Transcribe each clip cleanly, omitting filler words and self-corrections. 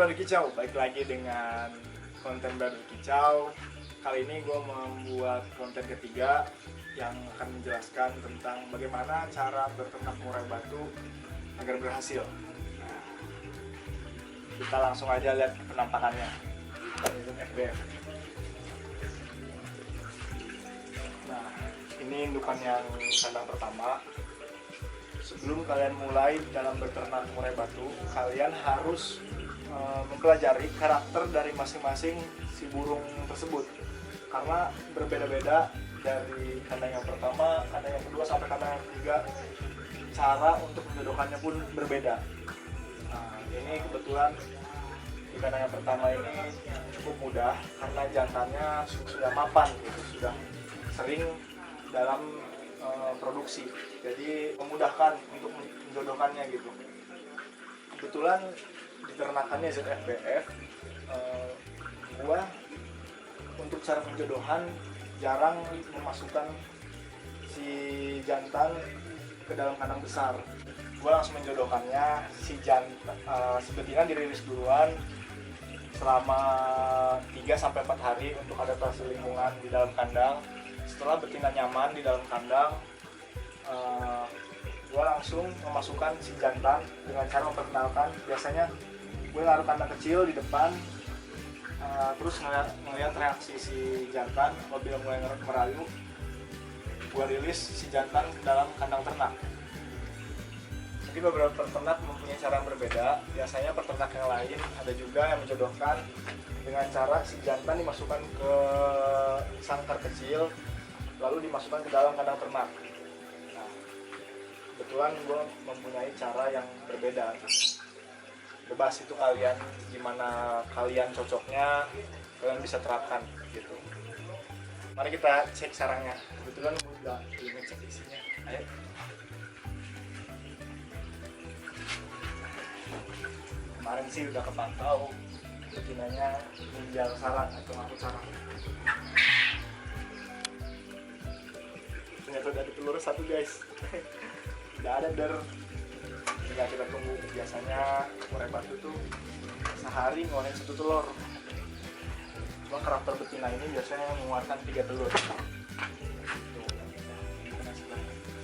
Baru Kicau, balik lagi dengan konten Baru Kicau. Kali ini gue membuat konten ketiga yang akan menjelaskan tentang bagaimana cara berternak murai batu agar berhasil. Nah, kita langsung aja lihat penampakannya. FBF. Nah, ini indukan yang kandang pertama. Sebelum kalian mulai dalam berternak murai batu, kalian harus mempelajari karakter dari masing-masing si burung tersebut, karena berbeda-beda dari kandang yang pertama, kandang yang kedua sampai kandang yang ketiga. Cara untuk menjodohkannya pun berbeda. Nah, ini kebetulan di kandang yang pertama ini cukup mudah karena jantannya sudah mapan gitu, sudah sering dalam produksi, jadi memudahkan untuk menjodohkannya gitu. Kebetulan diternakannya ZFBF, gua untuk cara penjodohan jarang memasukkan si jantan ke dalam kandang besar. Gua langsung menjodohkannya si jantan, si betina dirilis duluan selama 3-4 hari untuk adaptasi lingkungan di dalam kandang. Setelah betina nyaman di dalam kandang, gue langsung memasukkan si jantan dengan cara memperkenalkan. Biasanya gue naruh kandang kecil di depan, terus ngeliat reaksi si jantan. Apabila mulai merayu, gue rilis si jantan ke dalam kandang ternak. Jadi beberapa peternak mempunyai cara yang berbeda. Biasanya peternak yang lain ada juga yang menjodohkan dengan cara si jantan dimasukkan ke sangkar kecil, lalu dimasukkan ke dalam kandang ternak. Nah, kebetulan gue mempunyai cara yang berbeda. Bebas itu kalian, gimana kalian cocoknya, kalian bisa terapkan gitu. Mari kita cek sarangnya. Kebetulan gue udah ngecek isinya. Ayo. Kemarin sih udah kepantau betinanya menjual sarang atau ngangkut sarang. Ternyata udah ada telur satu guys. Udah ada tinggal kita tunggu. Biasanya murai batu tuh sehari ngeluarin 1 telur. Cuma karakter betina ini biasanya mengeluarkan 3 telur.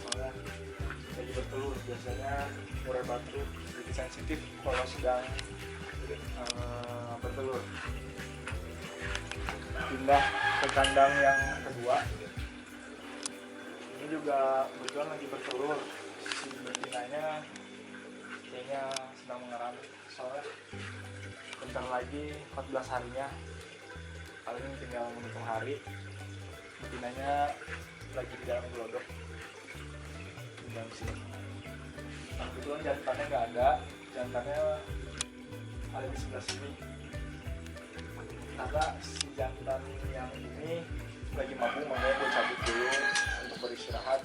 Soalnya lagi bertelur, biasanya murai batu sedikit sensitif kalau sedang bertelur. Pindah ke kandang yang kedua. Ini juga kebetulan lagi bertelur. Si betinanya kayaknya sedang mengeram, soalnya bentar lagi 14 harinya, paling tinggal menghitung hari. Betinanya lagi di dalam gelodok di dalam sini. Nah, kebetulan jantannya nggak ada, jantannya ada di sebelah sini. Karena si jantan yang ini lagi mabuk, makanya gue cabut dulu untuk beristirahat.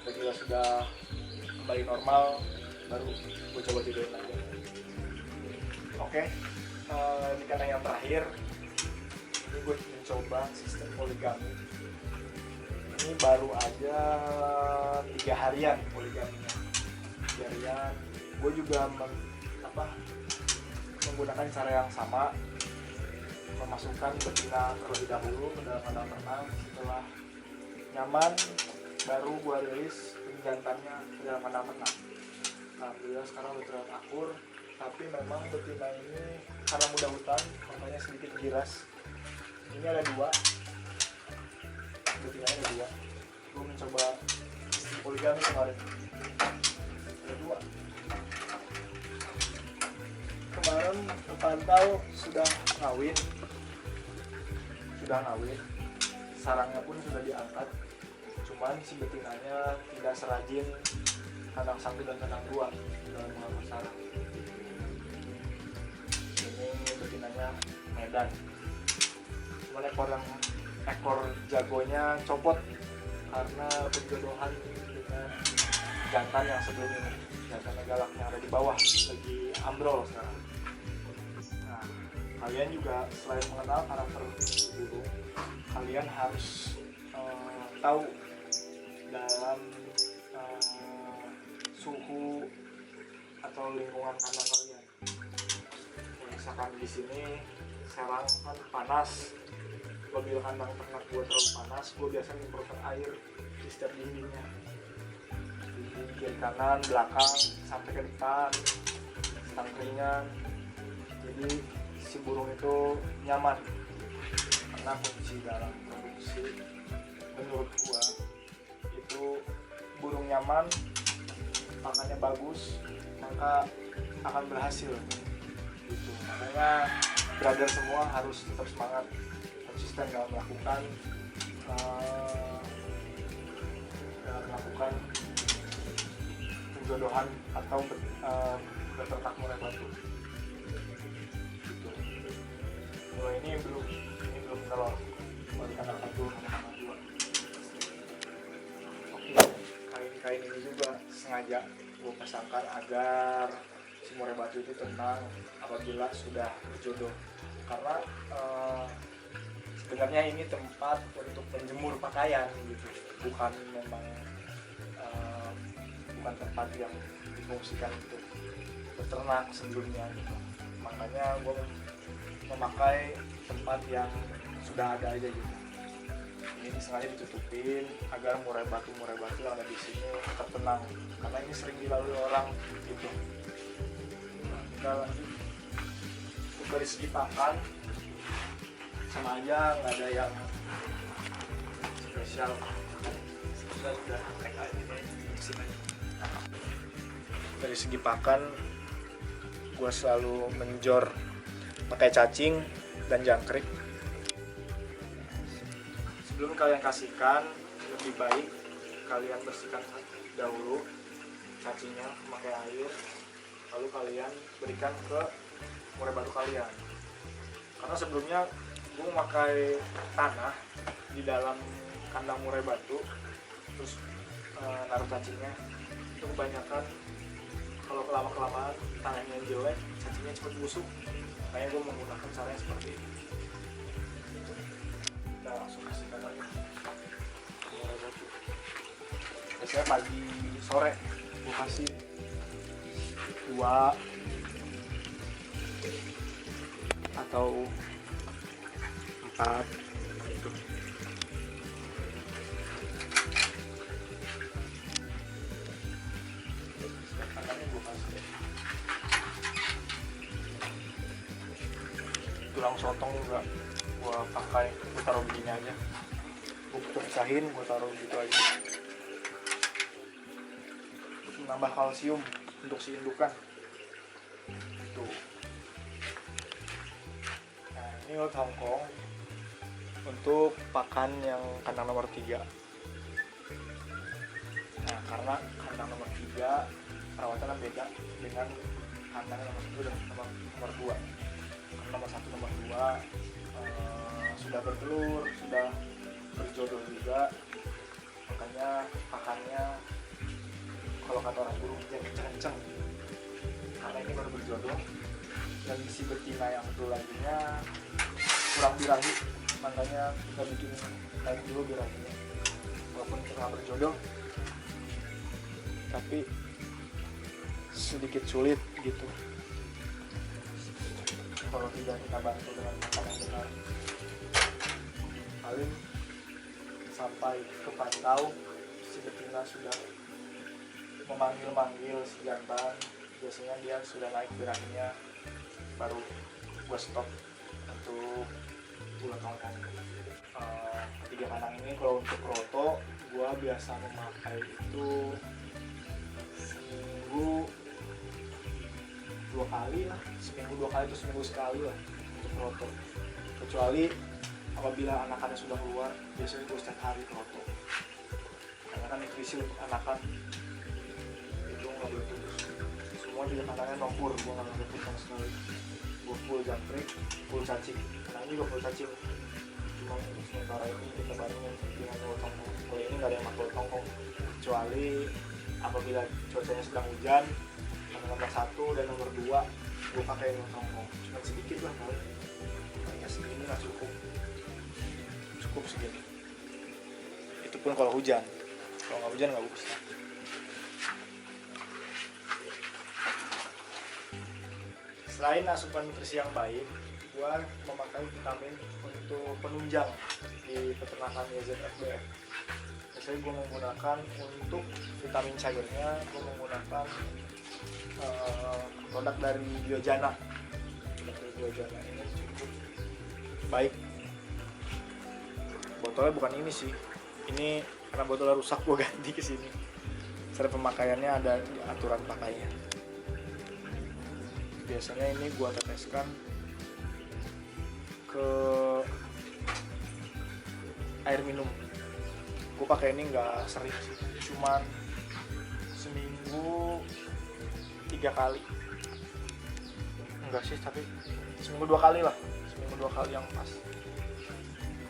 Bila sudah kembali normal, baru gue coba jodohin lagi. Oke, di kandang yang terakhir ini gue mencoba sistem poligami. Ini baru aja 3 harian poligaminya. 3 harian. Gue juga menggunakan cara yang sama, memasukkan betina terlebih dahulu ke dalam kandang ternak. Setelah nyaman, baru gue rilis jantannya ke dalam kandang ternak. Alhamdulillah sekarang udah terlihat akur, tapi memang betina ini karena muda hutan, makanya sedikit giras. Ini ada 2, betinanya ada 2. Gue mencoba poligami kemarin, ada 2. Kemarin terpantau sudah ngawin, sarangnya pun sudah diangkat. Cuman si betinanya tidak serajin kandang 1 dan kandang 2 dalam mengangkat sarang. Ini betinanya Medan. Cuman ekor jagonya copot karena penjodohan dengan jantan yang sebelum ini. Jantannya galaknya ada di bawah, lagi ambrol sekarang. Nah, kalian juga selain mengenal karakter burung, kalian harus tahu dalam suhu atau lingkungan kandang kalian. misalkan di sini Serang kan panas, apabila kandang ternak gue terlalu panas, gue biasa nyemprotkan air di setiap dindingnya, di kiri kanan belakang sampai ke depan tangkringan. Jadi si burung itu nyaman, karena kunci dalam produksi menurut gua itu burung nyaman, makannya bagus, maka akan berhasil gitu. Makanya brother semua harus tetap semangat, konsisten dalam melakukan penjodohan atau beternak murai batu gitu. Kalau ini belum telur, baru tanggal 1 tanggal 2. Oke, kain ini juga sengaja gue pasangkan agar si murai batu itu tenang apabila sudah berjodoh, karena sebenarnya ini tempat untuk menjemur pakaian gitu, bukan tempat yang difungsikan untuk beternak sebelumnya gitu. Makanya gue memakai tempat yang sudah ada aja gitu. Ini sengaja ditutupin agar murai batu yang ada di sini tetap tenang, karena ini sering dilalui orang gitu. Nah, kita lanjut. Dari segi pakan sama aja, nggak ada yang spesial. Sudah tag aja di sini. Dari segi pakan, gue selalu menjor pakai cacing dan jangkrik. Sebelum kalian kasihkan, lebih baik kalian bersihkan dahulu cacingnya memakai air, lalu kalian berikan ke murai batu kalian. Karena sebelumnya gue memakai tanah di dalam kandang murai batu, terus naruh cacingnya, itu kebanyakan kalau kelamaan tanahnya jelek, cacingnya cepat busuk. Makanya gue menggunakan caranya seperti ini. Kita langsung kasihkan aja murai batu. Biasanya pagi sore gue kasih 2 atau 4 gitu. Tulang sotong juga gue pakai, gue taruh begini aja, gue pisahin, gue taruh gitu aja untuk menambah kalsium untuk si indukan gitu. Nah, ini lot Hongkong untuk pakan yang kandang nomor 3. Nah, karena kandang nomor 3 perawatannya beda dengan kandang nomor 1 dan nomor 2. Nomor 1, nomor 2 sudah bertelur, sudah berjodoh juga, makanya pakannya kalau kata orang burung jangan kenceng, karena ini baru berjodoh. Dan si betina yang satu laginya kurang birahi, makanya kita bikin naik dulu birahinya, walaupun tengah berjodoh tapi sedikit sulit gitu kalau tidak kita bantu dengan makan yang benar. Paling sampai kepantau si betina sudah memanggil si jantan, biasanya dia sudah naik birahinya, baru gue stop untuk ulat Hongkong. Ketiga kandang ini kalau untuk roto gue biasa memakai itu seminggu 2 kali lah, seminggu 2 kali atau seminggu sekali lah untuk roto. Kecuali apabila anakannya sudah keluar, biasanya gue setiap hari roto, karena kan nutrisi untuk anakan itu nggak boleh putus. Semua juga kandangnya nopur, gue nggak boleh putus sama sekali. Gue full jangkrik, full cacing, kandang juga full cacing. Cuma untuk sementara ini kita barengin dengan ulat Hongkong. Kalau ini nggak ada yang pakai ulat Hongkong, kecuali apabila cuacanya sedang hujan, nomor 1 dan nomor 2 gue pakai ulat Hongkong, cuma sedikit lah kali, kayaknya segini nggak cukup segini, itu pun kalau hujan. Kalau nggak hujan nggak usah. Selain asupan nutrisi yang baik, gua memakai vitamin untuk penunjang di peternakan YZF-BF. Biasanya gua menggunakan untuk vitamin cairnya, gua menggunakan produk dari Biojana. Biojana ini cukup baik. Botolnya bukan ini sih, ini karena botolnya rusak gua ganti ke sini. Cara pemakaiannya ada di aturan pakainya. Biasanya ini gua teteskan ke air minum. Gua pakai ini nggak sering sih, cuman seminggu 3 kali. Enggak sih, tapi seminggu 2 kali lah, seminggu 2 kali yang pas.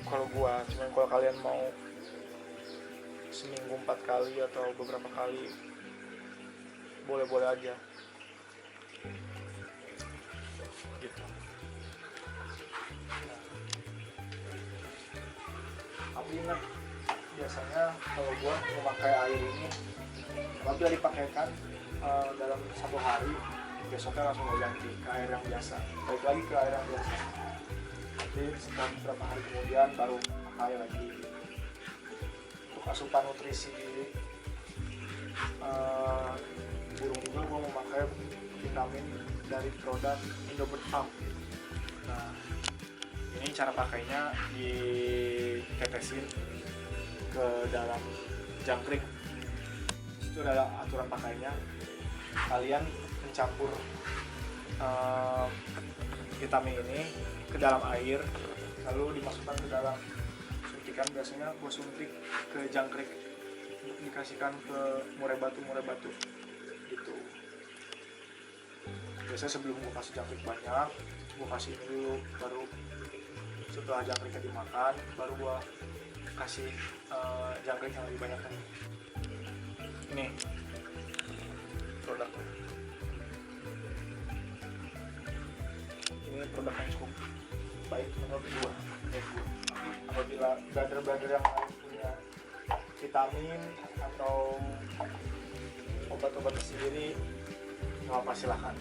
Kalau gua, cuman kalau kalian mau seminggu 4 kali atau beberapa kali, boleh-boleh aja gitu. Nah, tapi ingat, biasanya kalau gua memakai air ini apabila dipakaikan dalam 1 hari, besoknya langsung gua ganti ke air yang biasa, balik lagi ke air yang biasa. Nanti setelah beberapa hari kemudian baru pakai lagi. Untuk asupan nutrisi burung juga gua memakai vitamin dari produk Indobird Farm. Nah, ini cara pakainya ditetesin ke dalam jangkrik. Itu adalah aturan pakainya. Kalian mencampur vitamin ini ke dalam air, lalu dimasukkan ke dalam suntikan. Biasanya gue suntik ke jangkrik untuk dikasihkan ke murai batu gitu. Biasanya sebelum gue kasih jangkrik banyak, gue kasih ini dulu, baru setelah jangkriknya dimakan, baru gue kasih jangkrik yang lebih banyak lagi. Ini produknya. Ini produk yang cukup baik menurut gua. Apabila brother-brother yang lain punya vitamin atau obat-obat sendiri, nggak apa, silahkan.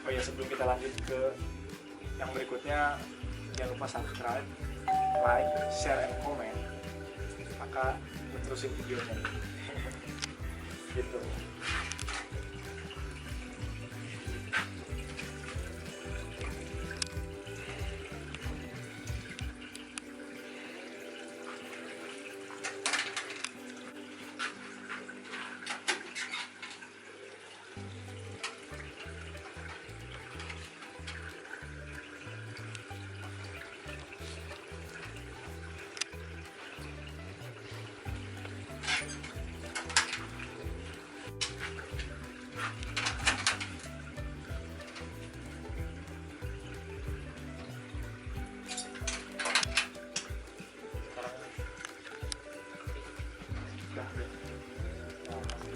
Oh ya, sebelum kita lanjut ke yang berikutnya, jangan lupa subscribe, like, share, and comment. Maka terusin videonya gitu.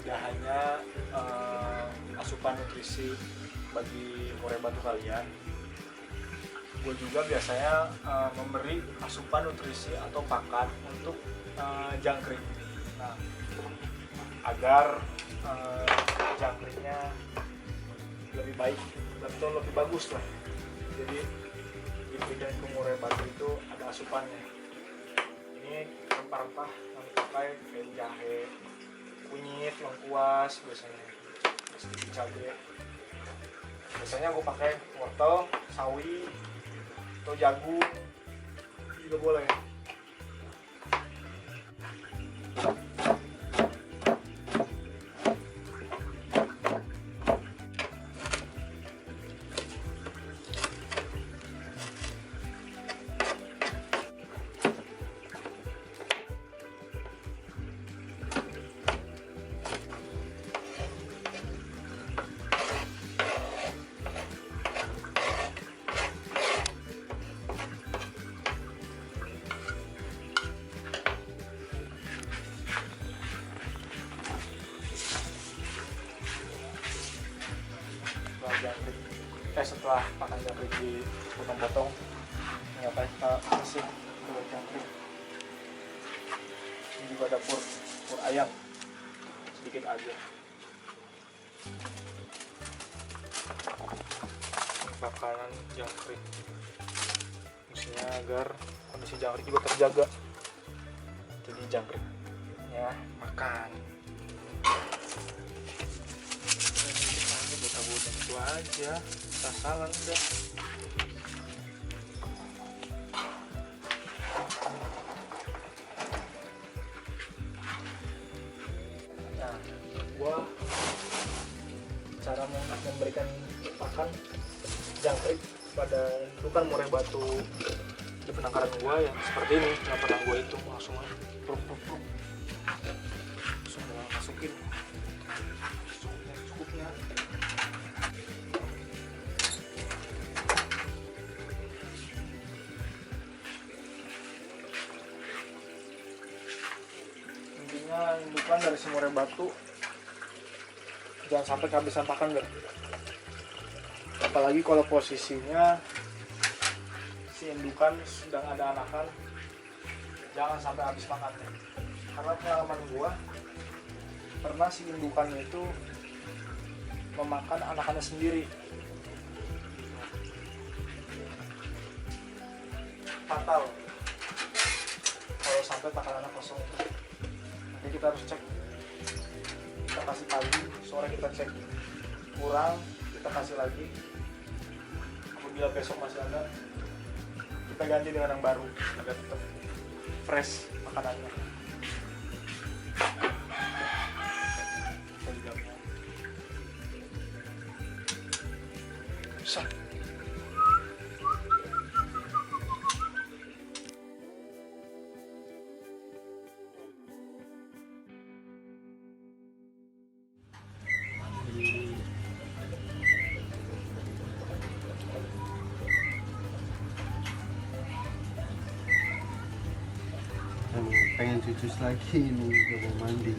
Tidak hanya asupan nutrisi bagi murai batu kalian, gue juga biasanya memberi asupan nutrisi atau pakan untuk jangkrik. Nah, agar jangkriknya lebih baik atau lebih bagus lah. Jadi diberikan ke murai batu itu ada asupannya. Ini rempah-rempah yang dipakai kayak jahe, kunyit, lengkuas, biasanya sedikit cabai. Biasanya gue pakai wortel, sawi, atau jagung juga boleh. Setelah makan jangkrik dipotong-potong, ngapain kita kasih ke jangkrik. Ini juga ada pur ayam sedikit aja. pakan jangkrik. Maksudnya agar kondisi jangkrik juga terjaga. Jadi jangkriknya makan. Ini buta-buta itu aja, sasaran udah. Nah, gua cara memberikan pakan jangkrik pada indukan murai batu di penangkaran gua yang seperti ini, nggak pernah gua hitung, langsung aja pruk langsung gua masukin cukupnya. Intinya indukan dari si murai batu jangan sampai kehabisan pakan, Ger. Apalagi kalau posisinya si indukan sedang ada anakan, jangan sampai habis makannya. Karena pengalaman gua pernah si indukannya itu memakan anakannya sendiri. Fatal kalau sampai pakan anak kosong. Nanti kita harus cek, kita kasih pagi, sore kita cek, kurang kita kasih lagi. Apabila besok masih ada, kita ganti dengan yang baru agar tetap fresh makanannya. Bisa. Pengen cucus lagi nih, gak mau mandi.